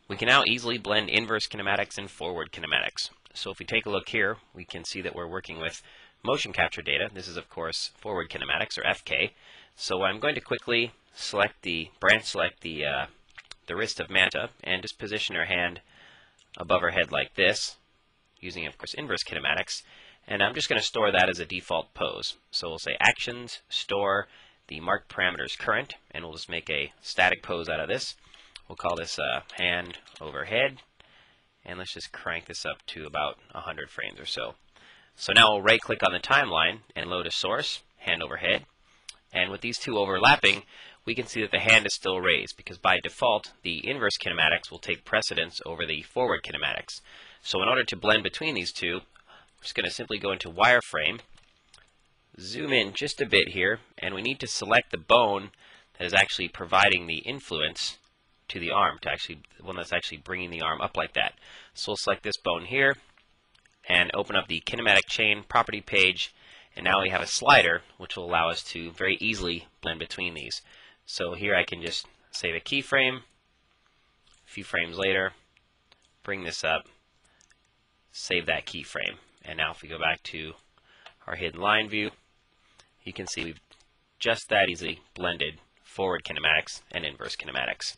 We can now easily blend inverse kinematics and forward kinematics. So if we take a look here, we can see that we're working with motion capture data. This is, of course, forward kinematics, or FK. So I'm going to quickly branch select the wrist of Manta and just position her hand above her head like this, using, of course, inverse kinematics. And I'm just going to store that as a default pose. So we'll say actions, store the marked parameters current, and we'll just make a static pose out of this. We'll call this hand overhead, and let's just crank this up to about 100 frames or so. So now we'll right click on the timeline and load a source, hand overhead, and with these two overlapping, we can see that the hand is still raised because by default the inverse kinematics will take precedence over the forward kinematics. So in order to blend between these two, we're just going to simply go into Wireframe, zoom in just a bit here, and we need to select the bone that is actually providing the influence to the arm, the one that's actually bringing the arm up like that. So we'll select this bone here and open up the kinematic chain property page, and now we have a slider which will allow us to very easily blend between these. So here I can just save a keyframe, a few frames later, bring this up, save that keyframe, and now if we go back to our hidden line view, you can see we've just that easily blended forward kinematics and inverse kinematics.